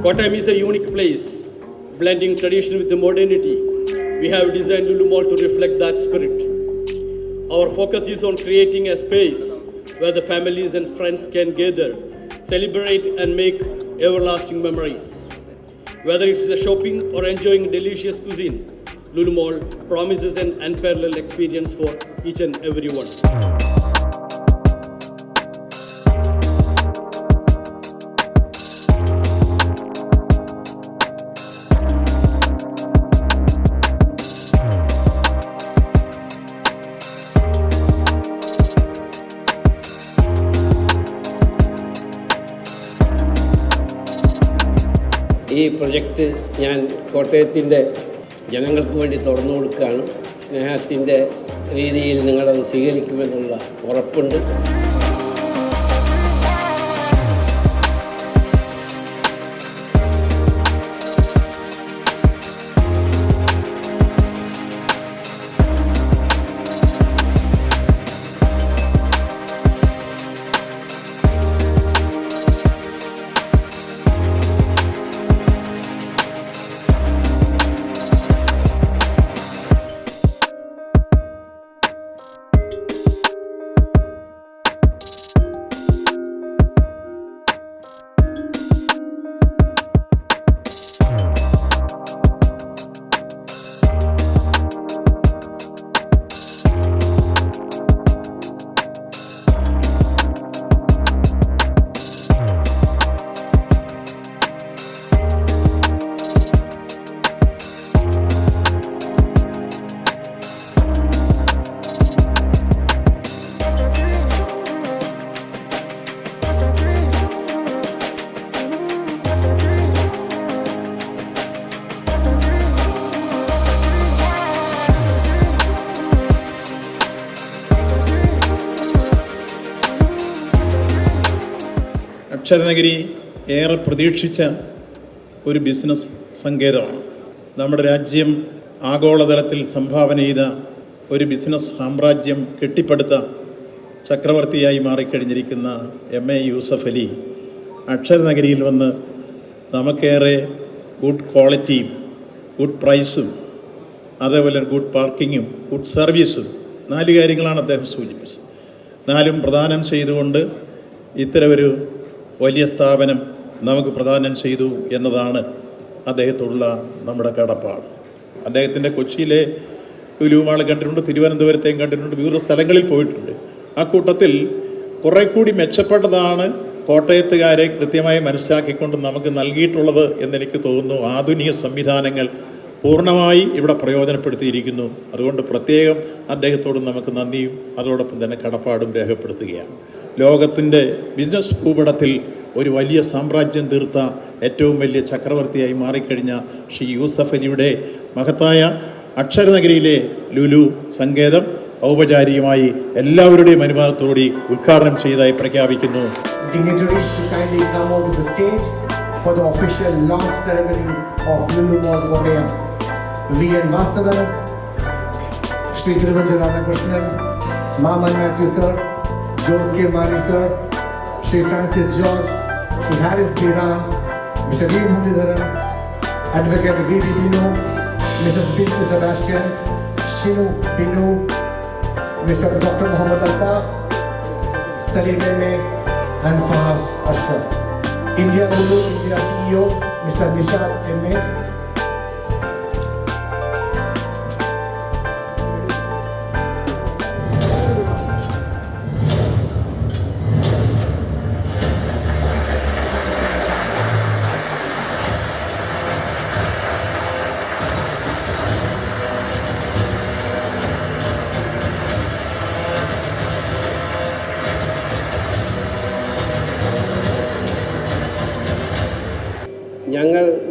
Kottayam is a unique place, blending tradition with the modernity. We have designed Lulu Mall to reflect that spirit. Our focus is on creating a space where the families and friends can gather, celebrate and make everlasting memories. Whether it's the shopping or enjoying delicious cuisine, Lulu Mall promises an unparalleled experience for each and everyone. ഈ project ഞാൻ കോട്ടയത്തിൻ്റെ ജനങ്ങൾക്ക് വേണ്ടി തുറന്നു കൊടുക്കുകയാണ്. സ്നേഹത്തിൻ്റെ രീതിയിൽ നിങ്ങളത് സ്വീകരിക്കുമെന്നുള്ള ഉറപ്പുണ്ട്. അക്ഷരനഗരി ഏറെ പ്രതീക്ഷിച്ച ഒരു ബിസിനസ് സങ്കേതമാണ്. നമ്മുടെ രാജ്യം ആഗോളതലത്തിൽ സംഭാവന ചെയ്ത ഒരു ബിസിനസ് സാമ്രാജ്യം കെട്ടിപ്പടുത്ത ചക്രവർത്തിയായി മാറിക്കഴിഞ്ഞിരിക്കുന്ന MA യൂസഫ് അലി അക്ഷരനഗരിയിൽ വന്ന് നമുക്കേറെ ഗുഡ് ക്വാളിറ്റിയും ഗുഡ് പ്രൈസും അതേപോലെ ഗുഡ് പാർക്കിങ്ങും ഗുഡ് സർവീസും 4 കാര്യങ്ങളാണ് അദ്ദേഹം സൂചിപ്പിച്ചത്. 4 പ്രദാനം ചെയ്തുകൊണ്ട് ഇത്തരമൊരു വലിയ സ്ഥാപനം നമുക്ക് പ്രദാനം ചെയ്തു എന്നതാണ് അദ്ദേഹത്തോടുള്ള നമ്മുടെ കടപ്പാട്. അദ്ദേഹത്തിൻ്റെ കൊച്ചിയിലെ ലുലു മാൾ കണ്ടിട്ടുണ്ട്, തിരുവനന്തപുരത്തെയും കണ്ടിട്ടുണ്ട്, വിവിധ സ്ഥലങ്ങളിൽ പോയിട്ടുണ്ട്. ആ കൂട്ടത്തിൽ കുറേ കൂടി മെച്ചപ്പെട്ടതാണ് കോട്ടയത്തുകാരെ കൃത്യമായി മനസ്സിലാക്കിക്കൊണ്ട് നമുക്ക് നൽകിയിട്ടുള്ളത് എന്നെനിക്ക് തോന്നുന്നു. ആധുനിക സംവിധാനങ്ങൾ പൂർണ്ണമായി ഇവിടെ പ്രയോജനപ്പെടുത്തിയിരിക്കുന്നു. അതുകൊണ്ട് പ്രത്യേകം അദ്ദേഹത്തോട് നമുക്ക് നന്ദിയും അതോടൊപ്പം തന്നെ കടപ്പാടും രേഖപ്പെടുത്തുകയാണ്. ലോകത്തിൻ്റെ ബിസിനസ് ഭൂപടത്തിൽ ഒരു വലിയ സാമ്രാജ്യം തീർത്ത ഏറ്റവും വലിയ ചക്രവർത്തിയായി മാറിക്കഴിഞ്ഞ ശ്രീ യൂസഫ് അലിയുടെ മഹത്തായ അക്ഷരനഗരിയിലെ ലുലു സങ്കേതം ഔപചാരികമായി എല്ലാവരുടെയും അനുവാദത്തോടെ ഉദ്ഘാടനം ചെയ്തതായി പ്രഖ്യാപിക്കുന്നു. Dignitaries to kindly come onto the stage for the official launch ceremony of Lulu Mall Kottayam. V.N. Vasavan, Shri Thiruvananthapuram Radhakrishnan, Maman Matthew sir, Jose K. Mani sir, Shri Francis George, Shri Harris Biran, Mr. V. Muralidharan, Advocate V. D. Dino, Mrs. Binsi Sebastian, Shinu Binu, Mr. Dr. Muhammad Altaf, Salim Meme, and Fahaz Ashraf. India Lulu India CEO, Mr. Nishad M.A.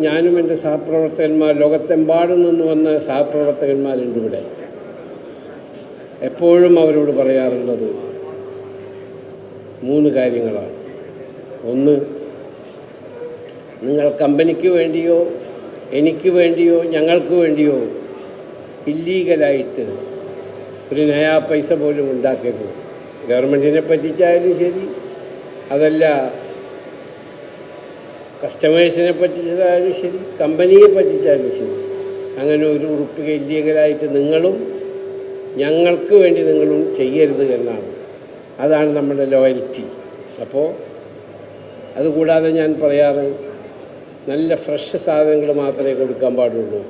ഞാനും എൻ്റെ സഹപ്രവർത്തകന്മാർ, ലോകത്തെമ്പാടും നിന്ന് വന്ന സഹപ്രവർത്തകന്മാരുണ്ട് ഇവിടെ. എപ്പോഴും അവരോട് പറയാറുള്ളത് 3 കാര്യങ്ങളാണ്. ഒന്ന്, നിങ്ങൾ കമ്പനിക്ക് വേണ്ടിയോ എനിക്ക് വേണ്ടിയോ ഞങ്ങൾക്ക് വേണ്ടിയോ ഇല്ലീഗലായിട്ട് ഒരു നയാ പൈസ പോലും ഉണ്ടാക്കരുത്. ഗവൺമെൻറ്റിനെ പറ്റിച്ചായാലും ശരി, അതല്ല കസ്റ്റമേഴ്സിനെ പറ്റിച്ചതായാലും ശരി, കമ്പനിയെ പറ്റിച്ചാലും ശരി, അങ്ങനെ ഒരു ഉറുപ്പിക ഇല്ലീഗലായിട്ട് നിങ്ങളും ഞങ്ങൾക്ക് വേണ്ടി നിങ്ങളും ചെയ്യരുത് എന്നാണ്. അതാണ് നമ്മുടെ ലോയൽറ്റി. അപ്പോൾ അതുകൂടാതെ ഞാൻ പറയാറ്, നല്ല ഫ്രഷ് സാധനങ്ങൾ മാത്രമേ കൊടുക്കാൻ പാടുള്ളൂ.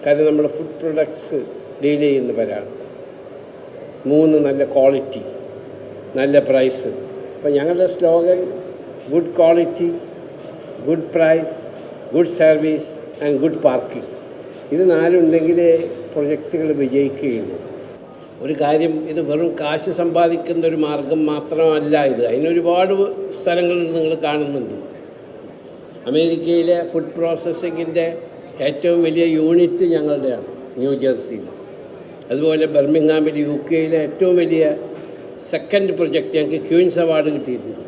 കാരണം നമ്മൾ ഫുഡ് പ്രൊഡക്ട്സ് ഡീൽ ചെയ്യുന്നവരാണ്. 3 നല്ല ക്വാളിറ്റി, നല്ല പ്രൈസ്. അപ്പോൾ ഞങ്ങളുടെ slogan good quality, good price, good service and good parking. ഇത് 4 ഉണ്ടെങ്കിലേ പ്രൊജക്റ്റുകൾ വിജയിക്കുകയുള്ളൂ. ഒരു കാര്യം, ഇത് വെറും കാശ് സമ്പാദിക്കുന്ന ഒരു മാർഗം മാത്രമല്ല ഇത്. അതിനൊരുപാട് സ്ഥലങ്ങളിൽ നിങ്ങൾ കാണുന്നുണ്ട്. അമേരിക്കയിലെ ഫുഡ് പ്രോസസ്സിങ്ങിൻ്റെ ഏറ്റവും വലിയ യൂണിറ്റ് ഞങ്ങളുടെയാണ്, ന്യൂജേഴ്സിയിൽ. അതുപോലെ ബർമിംഗ്ഹാമിൽ UK-യിലെ ഏറ്റവും വലിയ സെക്കൻഡ് പ്രൊജക്റ്റ് ഞങ്ങൾക്ക് ക്യൂൻസ് അവാർഡ് കിട്ടിയിട്ടുണ്ട്.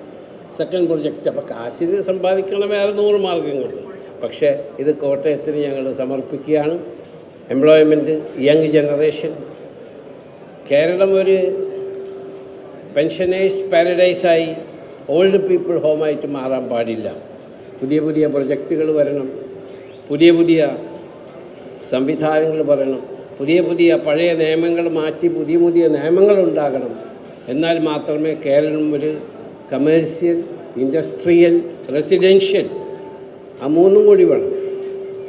Second project. അപ്പോൾ കാശിന് സമ്പാദിക്കണം വേറെ 100 മാർഗങ്ങളുണ്ട്. പക്ഷേ ഇത് കോട്ടയത്തിന് ഞങ്ങൾ സമർപ്പിക്കുകയാണ്. Employment, young generation. കേരളം ഒരു പെൻഷനേഴ്സ് പാരഡൈസായി ഓൾഡ് പീപ്പിൾ ഹോമായിട്ട് മാറാൻ പാടില്ല. പുതിയ പുതിയ പ്രൊജക്റ്റുകൾ വരണം, പുതിയ പുതിയ സംവിധാനങ്ങൾ പറയണം, പുതിയ പുതിയ പഴയ നിയമങ്ങൾ മാറ്റി പുതിയ പുതിയ നിയമങ്ങൾ ഉണ്ടാകണം. എന്നാൽ മാത്രമേ കേരളം ഒരു കമേഴ്സ്യൽ, ഇൻഡസ്ട്രിയൽ, റെസിഡൻഷ്യൽ, ആ 3 കൂടി വേണം.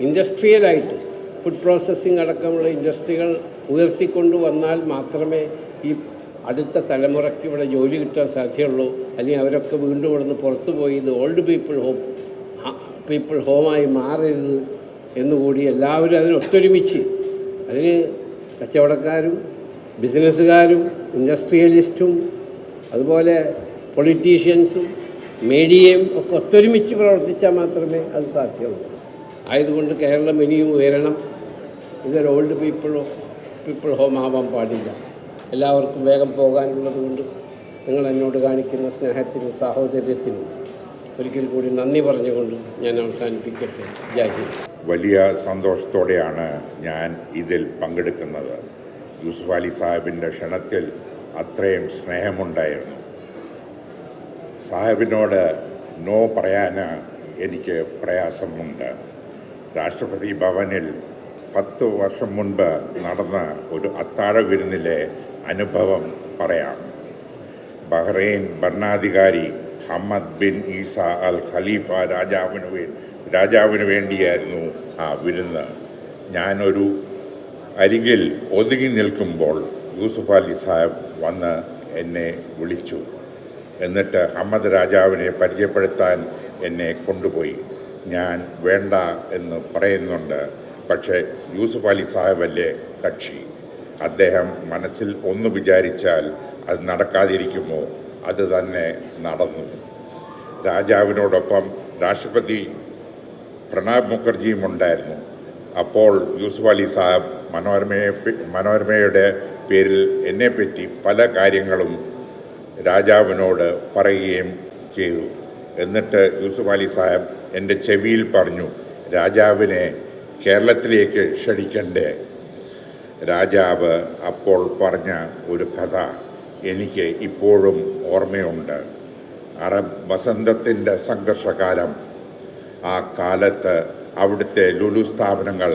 ഇൻഡസ്ട്രിയലായിട്ട് ഫുഡ് പ്രോസസ്സിംഗ് അടക്കമുള്ള ഇൻഡസ്ട്രികൾ ഉയർത്തിക്കൊണ്ടു വന്നാൽ മാത്രമേ ഈ അടുത്ത തലമുറയ്ക്ക് ഇവിടെ ജോലി കിട്ടാൻ സാധ്യതയുള്ളൂ. അല്ലെങ്കിൽ അവരൊക്കെ വീണ്ടും ഇവിടുന്ന് പുറത്തു പോയി ഇത് ഓൾഡ് പീപ്പിൾ ഹോമായി മാറരുത് എന്നുകൂടി എല്ലാവരും അതിനൊത്തൊരുമിച്ച്, അതിന് കച്ചവടക്കാരും ബിസിനസ്സുകാരും ഇൻഡസ്ട്രിയലിസ്റ്റും അതുപോലെ പൊളിറ്റീഷ്യൻസും മീഡിയയും ഒക്കെ ഒത്തൊരുമിച്ച് പ്രവർത്തിച്ചാൽ മാത്രമേ അത് സാധ്യമുള്ളൂ. ആയതുകൊണ്ട് കേരളം ഇനിയും ഉയരണം. ഇതൊരു ഓൾഡ് പീപ്പിൾ ഹോം ആവാൻ പാടില്ല. എല്ലാവർക്കും വേഗം പോകാനുള്ളത് കൊണ്ട് നിങ്ങൾ എന്നോട് കാണിക്കുന്ന സ്നേഹത്തിനും സാഹോദര്യത്തിനും ഒരിക്കൽ കൂടി നന്ദി പറഞ്ഞുകൊണ്ട് ഞാൻ അവസാനിപ്പിക്കട്ടെ. ജയ് ഹിന്ദ്. വലിയ സന്തോഷത്തോടെയാണ് ഞാൻ ഇതിൽ പങ്കെടുക്കുന്നത്. യൂസുഫ് അലി സാഹിബിൻ്റെ ക്ഷണത്തിൽ അത്രയും സ്നേഹമുണ്ടായിരുന്നു. സാഹിബിനോട് നോ പറയാൻ എനിക്ക് പ്രയാസമുണ്ട്. രാഷ്ട്രപതി ഭവനിൽ 10 വർഷം മുൻപ് നടന്ന ഒരു അത്താഴ വിരുന്നിലെ അനുഭവം പറയാം. ബഹ്റൈൻ ഭരണാധികാരി ഹമ്മദ് ബിൻ ഈസ അൽ ഖലീഫ രാജാവിന് വേണ്ടിയായിരുന്നു ആ വിരുന്ന്. ഞാനൊരു അരികിൽ ഒതുങ്ങി നിൽക്കുമ്പോൾ യൂസുഫ് അലി സാഹിബ് വന്ന് എന്നെ വിളിച്ചു. എന്നിട്ട് ഹമ്മദ് രാജാവിനെ പരിചയപ്പെടുത്താൻ എന്നെ കൊണ്ടുപോയി. ഞാൻ വേണ്ട എന്ന് പറയുന്നുണ്ട്. പക്ഷേ യൂസുഫ് അലി സാഹിബല്ലേ കക്ഷി. അദ്ദേഹം മനസ്സിൽ ഒന്ന് വിചാരിച്ചാൽ അത് നടക്കാതിരിക്കുമോ? അത് തന്നെ നടന്നു. രാജാവിനോടൊപ്പം രാഷ്ട്രപതി പ്രണബ് മുഖർജിയും ഉണ്ടായിരുന്നു. അപ്പോൾ യൂസുഫ് അലി സാഹിബ് മനോരമയുടെ പേരിൽ എന്നെപ്പറ്റി പല കാര്യങ്ങളും രാജാവിനോട് പറയുകയും ചെയ്തു. എന്നിട്ട് യൂസുഫ് അലി സാഹിബ് എൻ്റെ ചെവിയിൽ പറഞ്ഞു, രാജാവിനെ കേരളത്തിലേക്ക് ക്ഷണിക്കണ്ടേ? രാജാവ് അപ്പോൾ പറഞ്ഞ ഒരു കഥ എനിക്ക് ഇപ്പോഴും ഓർമ്മയുണ്ട്. അറബ് വസന്തത്തിൻ്റെ സംഘർഷകാലം. ആ കാലത്ത് അവിടുത്തെ ലുലു സ്ഥാപനങ്ങൾ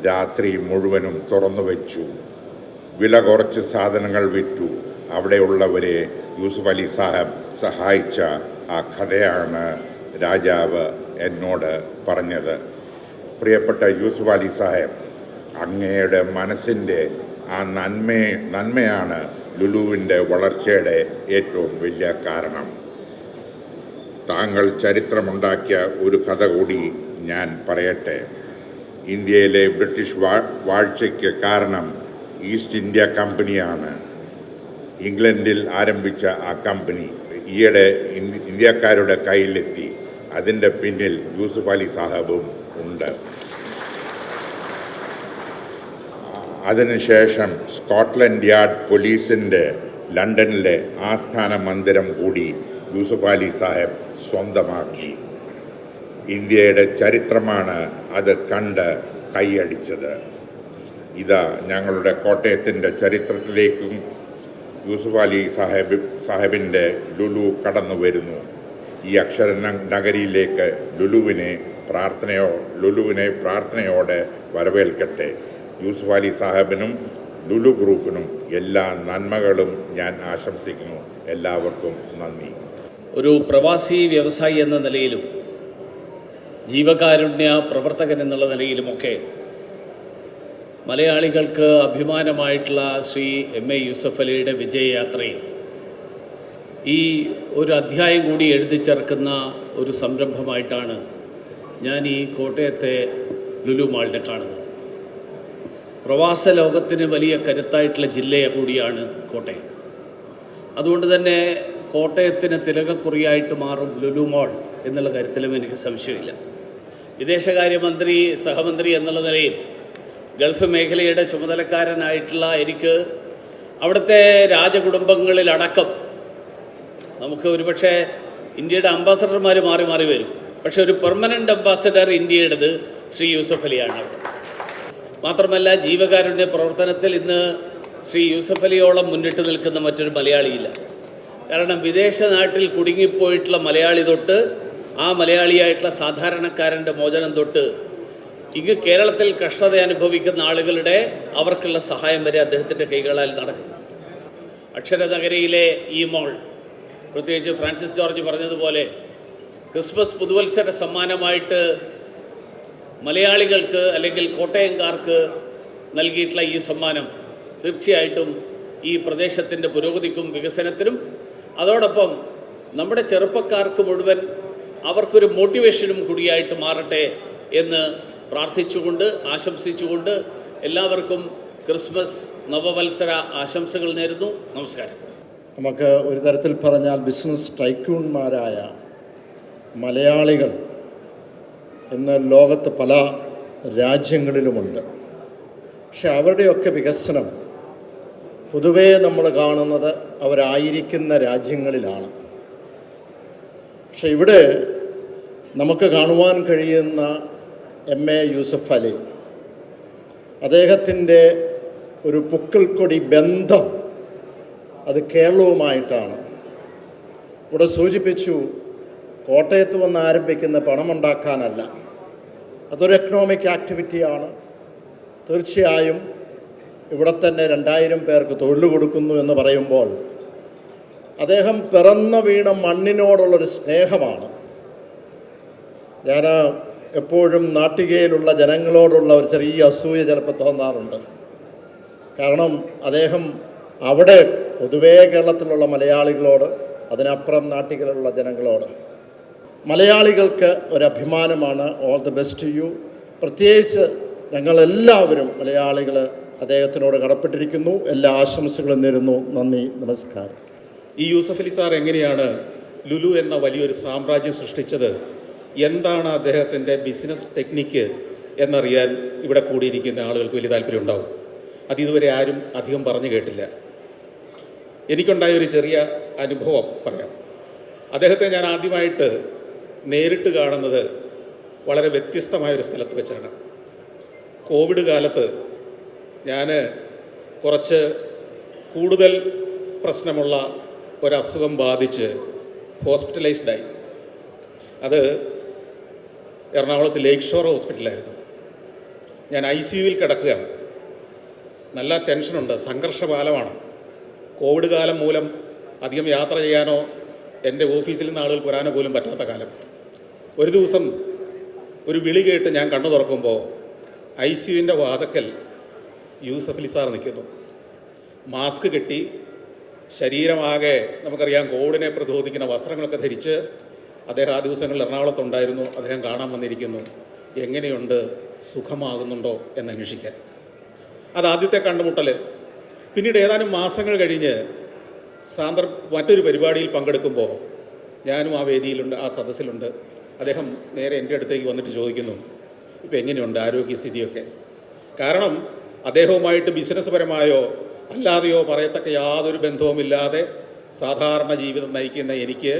രാത്രി മുഴുവനും തുറന്നു വെച്ചു. വില കുറച്ച് സാധനങ്ങൾ വിറ്റു. അവിടെയുള്ളവരെ യൂസുഫ് അലി സാഹിബ് സഹായിച്ച ആ കഥയാണ് രാജാവ് എന്നോട് പറഞ്ഞത്. പ്രിയപ്പെട്ട യൂസുഫ് അലി സാഹിബ്, അങ്ങയുടെ മനസ്സിൻ്റെ ആ നന്മയാണ് ലുലുവിൻ്റെ വളർച്ചയുടെ ഏറ്റവും വലിയ കാരണം. താങ്കൾ ചരിത്രമുണ്ടാക്കിയ ഒരു കഥ കൂടി ഞാൻ പറയട്ടെ. ഇന്ത്യയിലെ ബ്രിട്ടീഷ് വാഴ്ചയ്ക്ക് കാരണം ഈസ്റ്റ് ഇന്ത്യ കമ്പനിയാണ്. ഇംഗ്ലണ്ടിൽ ആരംഭിച്ച ആ കമ്പനി ഈയിടെ ഇന്ത്യക്കാരുടെ കയ്യിലെത്തി. അതിൻ്റെ പിന്നിൽ യൂസുഫ് അലി സാഹിബും ഉണ്ട്. അതിനുശേഷം സ്കോട്ട്ലൻഡ് യാർഡ് പോലീസിൻ്റെ ലണ്ടനിലെ ആസ്ഥാന മന്ദിരം കൂടി യൂസുഫ് അലി സാഹിബ് സ്വന്തമാക്കി. ഇന്ത്യയുടെ ചരിത്രമാണ് അത് കണ്ട് കൈയടിച്ചത്. ഇതാ ഞങ്ങളുടെ കോട്ടയത്തിൻ്റെ ചരിത്രത്തിലേക്കും യൂസുഫ് അലി സാഹിബിൻ്റെ ലുലു കടന്നു വരുന്നു. ഈ അക്ഷര നഗരിയിലേക്ക് ലുലുവിനെ പ്രാർത്ഥനയോടെ വരവേൽക്കട്ടെ. യൂസുഫ് അലി സാഹിബിനും ലുലു ഗ്രൂപ്പിനും എല്ലാ നന്മകളും ഞാൻ ആശംസിക്കുന്നു. എല്ലാവർക്കും നന്ദി. ഒരു പ്രവാസി വ്യവസായി എന്ന നിലയിലും ജീവകാരുണ്യ പ്രവർത്തകൻ എന്നുള്ള നിലയിലുമൊക്കെ മലയാളികൾക്ക് അഭിമാനമായിട്ടുള്ള ശ്രീ എം.എ. യൂസഫ് അലിയുടെ വിജയയാത്രയിൽ ഈ ഒരു അധ്യായം കൂടി എഴുതി ചേർക്കുന്ന ഒരു സംരംഭമായിട്ടാണ് ഞാൻ ഈ കോട്ടയത്തെ ലുലു മാളിനെ കാണുന്നത്. പ്രവാസ ലോകത്തിന് വലിയ കരുത്തായിട്ടുള്ള ജില്ല കൂടിയാണ് കോട്ടയം. അതുകൊണ്ട് തന്നെ കോട്ടയത്തിന് തിലകക്കുറിയായിട്ട് മാറും ലുലു മാൾ എന്നുള്ള കാര്യത്തിലും എനിക്ക് സംശയമില്ല. വിദേശകാര്യമന്ത്രി സഹമന്ത്രി എന്നുള്ള നിലയിൽ ഗൾഫ് മേഖലയുടെ ചുമതലക്കാരനായിട്ടുള്ള എനിക്ക് അവിടുത്തെ രാജകുടുംബങ്ങളിലടക്കം നമുക്ക് ഒരുപക്ഷെ ഇന്ത്യയുടെ അംബാസഡർമാർ മാറി മാറി വരും, പക്ഷെ ഒരു പെർമനൻ്റ് അംബാസഡർ ഇന്ത്യയുടേത് ശ്രീ യൂസഫ് അലിയാണ്. മാത്രമല്ല ജീവകാരുണ്യ പ്രവർത്തനത്തിൽ ഇന്ന് ശ്രീ യൂസഫ് അലിയോളം മുന്നിട്ട് നിൽക്കുന്ന മറ്റൊരു മലയാളിയില്ല. കാരണം വിദേശ നാട്ടിൽ കുടുങ്ങിപ്പോയിട്ടുള്ള മലയാളി തൊട്ട് ആ മലയാളിയായിട്ടുള്ള സാധാരണക്കാരൻ്റെ മോചനം തൊട്ട് ഇങ്ങ് കേരളത്തിൽ കഷ്ടത അനുഭവിക്കുന്ന ആളുകളുടെ അവർക്കുള്ള സഹായം വരെ അദ്ദേഹത്തിൻ്റെ കൈകളാൽ നടക്കുന്നു. അക്ഷരനഗരിയിലെ ഈ മോൾ, പ്രത്യേകിച്ച് ഫ്രാൻസിസ് ജോർജ് പറഞ്ഞതുപോലെ ക്രിസ്മസ് പുതുവത്സര സമ്മാനമായിട്ട് മലയാളികൾക്ക് അല്ലെങ്കിൽ കോട്ടയംകാർക്ക് നൽകിയിട്ടുള്ള ഈ സമ്മാനം തീർച്ചയായിട്ടും ഈ പ്രദേശത്തിൻ്റെ പുരോഗതിക്കും വികസനത്തിനും അതോടൊപ്പം നമ്മുടെ ചെറുപ്പക്കാർക്ക് മുഴുവൻ അവർക്കൊരു മോട്ടിവേഷനും കൂടിയായിട്ട് മാറട്ടെ എന്ന് പ്രാർത്ഥിച്ചുകൊണ്ട് ആശംസിച്ചുകൊണ്ട് എല്ലാവർക്കും ക്രിസ്മസ് നവവത്സര ആശംസകൾ നേരുന്നു. നമസ്കാരം. നമുക്ക് ഒരു തരത്തിൽ പറഞ്ഞാൽ ബിസിനസ് ടൈക്കൂൺമാരായ മലയാളികൾ ഇന്ന് ലോകത്ത് പല രാജ്യങ്ങളിലുമുണ്ട്. പക്ഷെ അവരുടെയൊക്കെ വികസനം പൊതുവേ നമ്മൾ കാണുന്നത് അവരായിരിക്കുന്ന രാജ്യങ്ങളിലാണ്. പക്ഷെ ഇവിടെ നമുക്ക് കാണുവാൻ കഴിയുന്ന എം.എ. യൂസഫ് അലി, അദ്ദേഹത്തിൻ്റെ ഒരു പുക്കിൾക്കൊടി ബന്ധം അത് കേരളവുമായിട്ടാണ്. ഇവിടെ സൂചിപ്പിച്ചു, കോട്ടയത്ത് വന്ന് ആരംഭിക്കുന്ന പണമുണ്ടാക്കാനല്ല, അതൊരു എക്കണോമിക് ആക്ടിവിറ്റിയാണ്. തീർച്ചയായും ഇവിടെ തന്നെ 2000 പേർക്ക് തൊഴിൽ കൊടുക്കുന്നു എന്ന് പറയുമ്പോൾ അദ്ദേഹം പിറന്ന വീണ മണ്ണിനോടുള്ളൊരു സ്നേഹമാണ്. ഞാൻ എപ്പോഴും നാട്ടികയിലുള്ള ജനങ്ങളോടുള്ള ഒരു ചെറിയ അസൂയ ചിലപ്പോൾ തോന്നാറുണ്ട്. കാരണം അദ്ദേഹം അവിടെ പൊതുവേ കേരളത്തിലുള്ള മലയാളികളോട്, അതിനപ്പുറം നാട്ടികളിലുള്ള ജനങ്ങളോട്, മലയാളികൾക്ക് ഒരഭിമാനമാണ്. All the best to you. പ്രത്യേകിച്ച് ഞങ്ങളെല്ലാവരും മലയാളികൾ അദ്ദേഹത്തിനോട് കടപ്പെട്ടിരിക്കുന്നു. എല്ലാ ആശംസകളും നേരുന്നു. നന്ദി, നമസ്കാരം. ഈ യൂസഫ് അലി സാർ എങ്ങനെയാണ് ലുലു എന്ന വലിയൊരു സാമ്രാജ്യം സൃഷ്ടിച്ചത്, എന്താണ് അദ്ദേഹത്തിൻ്റെ ബിസിനസ് ടെക്നിക്ക് എന്നറിയാൻ ഇവിടെ കൂടിയിരിക്കുന്ന ആളുകൾക്ക് വലിയ താല്പര്യം ഉണ്ടാവും. അതിതുവരെ ആരും അധികം പറഞ്ഞു കേട്ടില്ല. എനിക്കുണ്ടായ ഒരു ചെറിയ അനുഭവം പറയാം. അദ്ദേഹത്തെ ഞാൻ ആദ്യമായിട്ട് നേരിട്ട് കാണുന്നത് വളരെ വ്യത്യസ്തമായൊരു സ്ഥലത്ത് വെച്ചാണ്. കോവിഡ് കാലത്ത് ഞാൻ കുറച്ച് കൂടുതൽ പ്രശ്നമുള്ള ഒരസുഖം ബാധിച്ച് ഹോസ്പിറ്റലൈസ്ഡായി. അത് എറണാകുളത്ത് ലേക്ക് ഷോർ ഹോസ്പിറ്റലായിരുന്നു. ഞാൻ ICUവിൽ കിടക്കുകയാണ്. നല്ല ടെൻഷനുണ്ട്, സംഘർഷകാലമാണ്. കോവിഡ് കാലം മൂലം അധികം യാത്ര ചെയ്യാനോ എൻ്റെ ഓഫീസിൽ നിന്ന് ആളുകൾ വരാനോ പോലും പറ്റാത്ത കാലം. ഒരു ദിവസം ഒരു വിളി കേട്ട് ഞാൻ കണ്ണു തുറക്കുമ്പോൾ ICUവിൻ്റെ വാതക്കൽ യൂസഫ് അലി സാർ നിൽക്കുന്നു. മാസ്ക് കെട്ടി, ശരീരമാകെ നമുക്കറിയാം കോവിഡിനെ പ്രതിരോധിക്കുന്ന വസ്ത്രങ്ങളൊക്കെ ധരിച്ച് അദ്ദേഹം ആ ദിവസങ്ങളിൽ എറണാകുളത്തുണ്ടായിരുന്നു. അദ്ദേഹം കാണാൻ വന്നിരിക്കുന്നു. എങ്ങനെയുണ്ട്, സുഖമാകുന്നുണ്ടോ എന്നന്വേഷിക്കാൻ. അതാദ്യത്തെ കണ്ടുമുട്ടൽ. പിന്നീട് ഏതാനും മാസങ്ങൾ കഴിഞ്ഞ് മറ്റൊരു പരിപാടിയിൽ പങ്കെടുക്കുമ്പോൾ ഞാനും ആ വേദിയിലുണ്ട്, ആ സദസ്സിലുണ്ട്. അദ്ദേഹം നേരെ എൻ്റെ അടുത്തേക്ക് വന്നിട്ട് ചോദിക്കുന്നു, ഇപ്പോൾ എങ്ങനെയുണ്ട് ആരോഗ്യസ്ഥിതിയൊക്കെ. കാരണം അദ്ദേഹവുമായിട്ട് ബിസിനസ് പരമായോ അല്ലാതെയോ പറയത്തക്ക യാതൊരു ബന്ധവുമില്ലാതെ സാധാരണ ജീവിതം നയിക്കുന്ന എനിക്ക്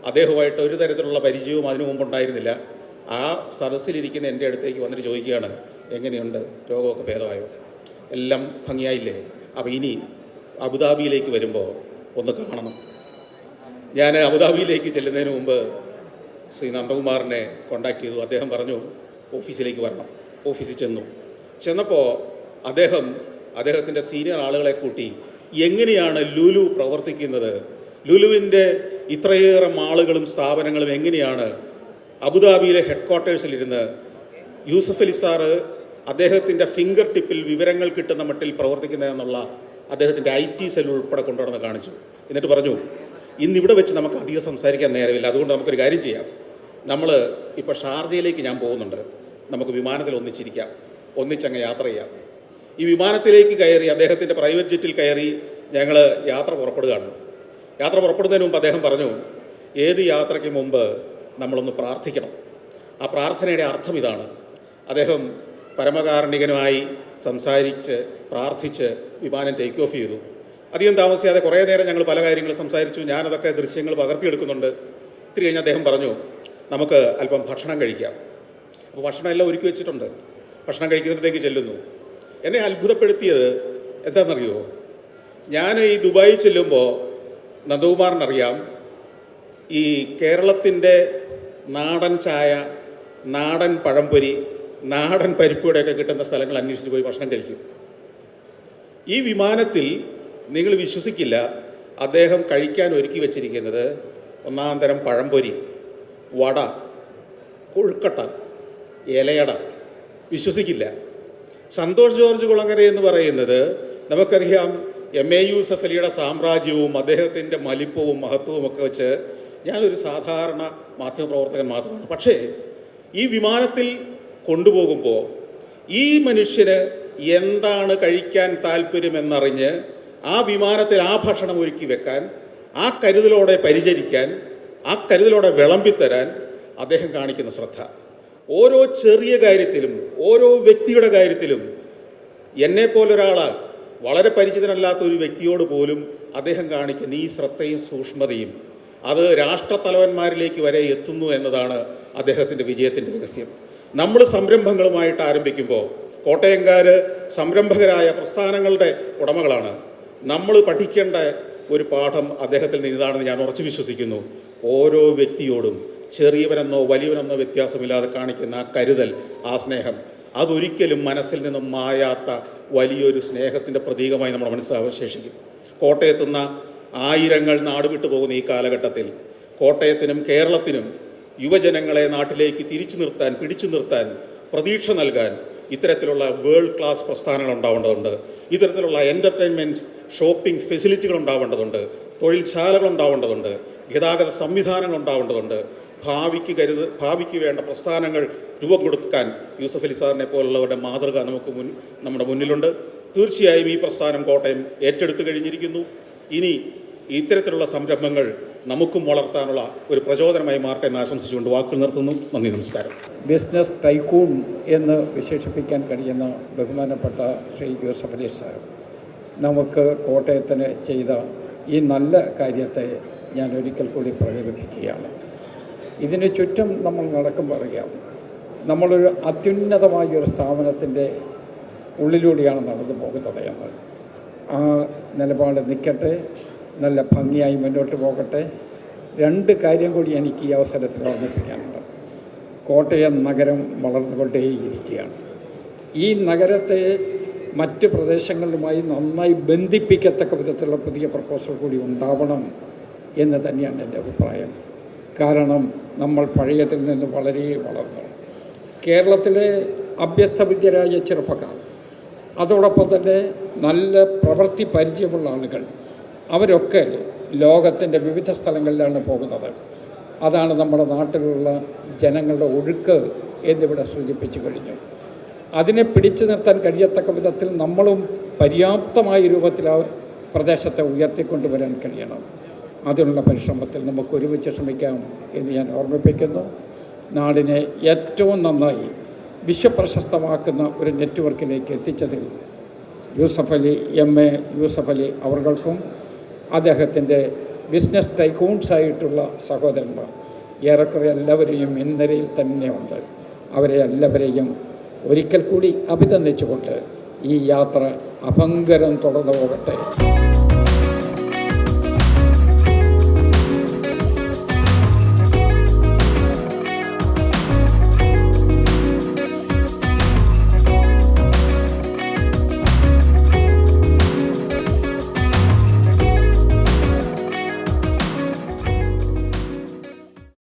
അദ്ദേഹവുമായിട്ട് ഒരു തരത്തിലുള്ള പരിചയവും അതിനു മുമ്പുണ്ടായിരുന്നില്ല. ആ സദസ്സിലിരിക്കുന്ന എൻ്റെ അടുത്തേക്ക് വന്നിട്ട് ചോദിക്കുകയാണ്, എങ്ങനെയുണ്ട്, രോഗമൊക്കെ ഭേദമായോ, എല്ലാം ഭംഗിയായില്ലേ, അപ്പോൾ ഇനി അബുദാബിയിലേക്ക് വരുമ്പോൾ ഒന്ന് കാണണം. ഞാൻ അബുദാബിയിലേക്ക് ചെല്ലുന്നതിന് മുമ്പ് ശ്രീ നന്ദകുമാറിനെ കോണ്ടാക്ട് ചെയ്തു. അദ്ദേഹം പറഞ്ഞു ഓഫീസിലേക്ക് വരണം. ഓഫീസിൽ ചെന്നപ്പോൾ അദ്ദേഹത്തിൻ്റെ സീനിയർ ആളുകളെ കൂട്ടി എങ്ങനെയാണ് ലുലു പ്രവർത്തിക്കുന്നത്, ലുലുവിൻ്റെ ഇത്രയേറെ മാളുകളും സ്ഥാപനങ്ങളും എങ്ങനെയാണ് അബുദാബിയിലെ ഹെഡ് ക്വാർട്ടേഴ്സിലിരുന്ന് യൂസഫ് അലി സാറ് അദ്ദേഹത്തിൻ്റെ ഫിംഗർ ടിപ്പിൽ വിവരങ്ങൾ കിട്ടുന്ന മട്ടിൽ പ്രവർത്തിക്കുന്നതെന്നുള്ള അദ്ദേഹത്തിൻ്റെ IT സെൽ ഉൾപ്പെടെ കൊണ്ടുവന്ന് കാണിച്ചു. എന്നിട്ട് പറഞ്ഞു, ഇന്നിവിടെ വെച്ച് നമുക്ക് അധികം സംസാരിക്കാൻ നേരമില്ല, അതുകൊണ്ട് നമുക്കൊരു കാര്യം ചെയ്യാം. നമ്മൾ ഇപ്പോൾ ഷാർജയിലേക്ക് ഞാൻ പോകുന്നുണ്ട്, നമുക്ക് വിമാനത്തിൽ ഒന്നിച്ചിരിക്കാം, ഒന്നിച്ചങ്ങ് യാത്ര ചെയ്യാം. ഈ വിമാനത്തിലേക്ക് കയറി, അദ്ദേഹത്തിൻ്റെ പ്രൈവറ്റ് ജെറ്റിൽ കയറി ഞങ്ങൾ യാത്ര പുറപ്പെടുകയാണ്. യാത്ര പുറപ്പെടുന്നതിന് മുമ്പ് അദ്ദേഹം പറഞ്ഞു, ഏത് യാത്രയ്ക്ക് മുമ്പ് നമ്മളൊന്ന് പ്രാർത്ഥിക്കണം. ആ പ്രാർത്ഥനയുടെ അർത്ഥം ഇതാണ്. അദ്ദേഹം പരമകാരുണികനുമായി സംസാരിച്ച് പ്രാർത്ഥിച്ച് വിമാനം ടേക്ക് ഓഫ് ചെയ്തു. അധികം താമസിയാതെ കുറേ നേരം ഞങ്ങൾ പല കാര്യങ്ങളും സംസാരിച്ചു. ഞാനതൊക്കെ ദൃശ്യങ്ങൾ പകർത്തിയെടുക്കുന്നുണ്ട്. ഇത്തിരി കഴിഞ്ഞ് അദ്ദേഹം പറഞ്ഞു, നമുക്ക് അല്പം ഭക്ഷണം കഴിക്കാം. അപ്പോൾ ഭക്ഷണം എല്ലാം ഒരുക്കി വെച്ചിട്ടുണ്ട്. ഭക്ഷണം കഴിക്കുന്നിടത്തേക്ക് ചെല്ലുന്നു. എന്നെ അത്ഭുതപ്പെടുത്തിയത് എന്താണെന്നറിയോ, ഞാൻ ഈ ദുബായി ചെല്ലുമ്പോൾ നന്ദകുമാറിനറിയാം, ഈ കേരളത്തിൻ്റെ നാടൻ ചായ, നാടൻ പഴംപൊരി, നാടൻ പരിപ്പുവടയൊക്കെ കിട്ടുന്ന സ്ഥലങ്ങൾ അന്വേഷിച്ച് പോയി ഭക്ഷണം കഴിക്കും. ഈ വിമാനത്തിൽ നിങ്ങൾ വിശ്വസിക്കില്ല, അദ്ദേഹം കഴിക്കാൻ ഒരുക്കി വച്ചിരിക്കുന്നത് ഒന്നാം തരം പഴംപൊരി, വട, കൊഴുക്കട്ട, ഇലയട. വിശ്വസിക്കില്ല. സന്തോഷ് ജോർജ് കുളങ്ങര എന്ന് പറയുന്നത് നമുക്കറിയാം, MA യൂസഫ് അലിയുടെ സാമ്രാജ്യവും അദ്ദേഹത്തിൻ്റെ വലിപ്പവും മഹത്വവും ഒക്കെ വെച്ച് ഞാനൊരു സാധാരണ മാധ്യമപ്രവർത്തകൻ മാത്രമാണ്. പക്ഷേ ഈ വിമാനത്തിൽ കൊണ്ടുപോകുമ്പോൾ ഈ മനുഷ്യന് എന്താണ് കഴിക്കാൻ താല്പര്യമെന്നറിഞ്ഞ് ആ വിമാനത്തിൽ ആ ഭക്ഷണം ഒരുക്കി വെക്കാൻ, ആ കരുതലോടെ പരിചരിക്കാൻ, ആ കരുതലോടെ വിളമ്പിത്തരാൻ അദ്ദേഹം കാണിക്കുന്ന ശ്രദ്ധ, ഓരോ ചെറിയ കാര്യത്തിലും ഓരോ വ്യക്തിയുടെ കാര്യത്തിലും എന്നെപ്പോലൊരാളാൽ വളരെ പരിചിതനല്ലാത്ത ഒരു വ്യക്തിയോട് പോലും അദ്ദേഹം കാണിക്കുന്ന ഈ ശ്രദ്ധയും സൂക്ഷ്മതയും അത് രാഷ്ട്രത്തലവന്മാരിലേക്ക് വരെ എത്തുന്നു എന്നതാണ് അദ്ദേഹത്തിൻ്റെ വിജയത്തിൻ്റെ രഹസ്യം. നമ്മൾ സംരംഭങ്ങളുമായിട്ട് ആരംഭിക്കുമ്പോൾ കോട്ടയംകാർ സംരംഭകരായ പ്രസ്ഥാനങ്ങളുടെ ഉടമകളാണ്. നമ്മൾ പഠിക്കേണ്ട ഒരു പാഠം അദ്ദേഹത്തിൽ നിന്ന് ഇതാണെന്ന് ഞാൻ ഉറച്ചു വിശ്വസിക്കുന്നു. ഓരോ വ്യക്തിയോടും ചെറിയവനെന്നോ വലിയവനെന്നോ വ്യത്യാസമില്ലാതെ കാണിക്കുന്ന ആ കരുതൽ, ആ സ്നേഹം, അതൊരിക്കലും മനസ്സിൽ നിന്നും മായാത്ത വലിയൊരു സ്നേഹത്തിൻ്റെ പ്രതീകമായി നമ്മുടെ മനസ്സിൽ അവശേഷിക്കും. കോട്ടയത്തുനിന്ന് ആയിരങ്ങൾ നാടുവിട്ടു പോകുന്ന ഈ കാലഘട്ടത്തിൽ കോട്ടയത്തിനും കേരളത്തിനും യുവജനങ്ങളെ നാട്ടിലേക്ക് തിരിച്ചു നിർത്താൻ, പിടിച്ചു നിർത്താൻ, പ്രതീക്ഷ നൽകാൻ ഇത്തരത്തിലുള്ള വേൾഡ് ക്ലാസ് പ്രസ്ഥാനങ്ങൾ ഉണ്ടാവേണ്ടതുണ്ട്. ഇത്തരത്തിലുള്ള എൻ്റർടൈൻമെൻറ്റ് ഷോപ്പിംഗ് ഫെസിലിറ്റികൾ ഉണ്ടാവേണ്ടതുണ്ട്. തൊഴിൽശാലകൾ ഉണ്ടാവേണ്ടതുണ്ട്. ഗതാഗത സംവിധാനങ്ങൾ ഉണ്ടാവേണ്ടതുണ്ട്. ഭാവിക്ക് വേണ്ട പ്രസ്ഥാനങ്ങൾ രൂപം കൊടുക്കാൻ യൂസഫ് അലി സാറിനെ പോലുള്ളവരുടെ മാതൃക നമ്മുടെ മുന്നിലുണ്ട്. തീർച്ചയായും ഈ പ്രസ്ഥാനം കോട്ടയം ഏറ്റെടുത്തു കഴിഞ്ഞിരിക്കുന്നു. ഇനി ഇത്തരത്തിലുള്ള സംരംഭങ്ങൾ നമുക്കും വളർത്താനുള്ള ഒരു പ്രചോദനമായി മാറട്ടെ എന്ന് ആശംസിച്ചുകൊണ്ട് വാക്കുകൾ നിർത്തുന്നു. നന്ദി, നമസ്കാരം. ബിസിനസ് ടൈക്കൂൺ എന്ന് വിശേഷിപ്പിക്കാൻ കഴിയുന്ന ബഹുമാനപ്പെട്ട ശ്രീ യൂസഫ് അലി സാർ നമുക്ക് കോട്ടയത്തിന് ചെയ്ത ഈ നല്ല കാര്യത്തെ ഞാൻ ഒരിക്കൽ കൂടി പ്രകീർത്തിക്കുകയാണ്. ഇതിന് ചുറ്റും നമ്മൾ നടക്കുമ്പോൾ അറിയാം, നമ്മളൊരു അത്യുന്നതമായൊരു സ്ഥാപനത്തിൻ്റെ ഉള്ളിലൂടെയാണ് നടന്നു പോകുന്നത് എന്ന്. ആ നിലപാട് നിൽക്കട്ടെ, നല്ല ഭംഗിയായി മുന്നോട്ട് പോകട്ടെ. രണ്ട് കാര്യം കൂടി എനിക്ക് ഈ അവസരത്തിൽ ഓർമ്മിപ്പിക്കാനുണ്ട്. കോട്ടയം നഗരം വളർന്നുകൊണ്ടേയിരിക്കുകയാണ്. ഈ നഗരത്തെ മറ്റ് പ്രദേശങ്ങളുമായി നന്നായി ബന്ധിപ്പിക്കത്തക്ക വിധത്തിലുള്ള പുതിയ പ്രപ്പോസൽ കൂടി ഉണ്ടാവണം എന്ന് തന്നെയാണ് എൻ്റെ അഭിപ്രായം. കാരണം നമ്മൾ പഴയതിൽ നിന്ന് വളരെ വളർന്നു. കേരളത്തിലെ അഭ്യസ്തവിദ്യരായ ചെറുപ്പക്കാർ, അതോടൊപ്പം തന്നെ നല്ല പ്രവൃത്തി പരിചയമുള്ള ആളുകൾ, അവരൊക്കെ ലോകത്തിൻ്റെ വിവിധ സ്ഥലങ്ങളിലാണ് പോകുന്നത്. അതാണ് നമ്മുടെ നാട്ടിലുള്ള ജനങ്ങളുടെ ഒഴുക്ക് എന്നിവിടെ സൂചിപ്പിച്ചു കഴിഞ്ഞു. അതിനെ പിടിച്ചു നിർത്താൻ കഴിയത്തക്ക വിധത്തിൽ നമ്മളും പര്യാപ്തമായ രൂപത്തിൽ ആ പ്രദേശത്തെ ഉയർത്തിക്കൊണ്ടുവരാൻ കഴിയണം. അതിനുള്ള പരിശ്രമത്തിൽ നമുക്ക് ഒരുമിച്ച് ശ്രമിക്കാം എന്ന് ഞാൻ ഓർമ്മിപ്പിക്കുന്നു. നാടിനെ ഏറ്റവും നന്നായി വിശ്വപ്രശസ്തമാക്കുന്ന ഒരു നെറ്റ്വർക്കിലേക്ക് എത്തിച്ചതിൽ യൂസഫ് അലി MA യൂസഫ് അലി അവർക്കും അദ്ദേഹത്തിൻ്റെ ബിസിനസ് ടൈക്കൂൺസായിട്ടുള്ള സഹോദരന്മാർ ഏറെക്കുറെ എല്ലാവരെയും മുൻനിരയിൽ തന്നെയുണ്ട്. അവരെ എല്ലാവരെയും ഒരിക്കൽ കൂടി അഭിനന്ദിച്ചുകൊണ്ട് ഈ യാത്ര അഭംഗരം തുടർന്നു പോകട്ടെ.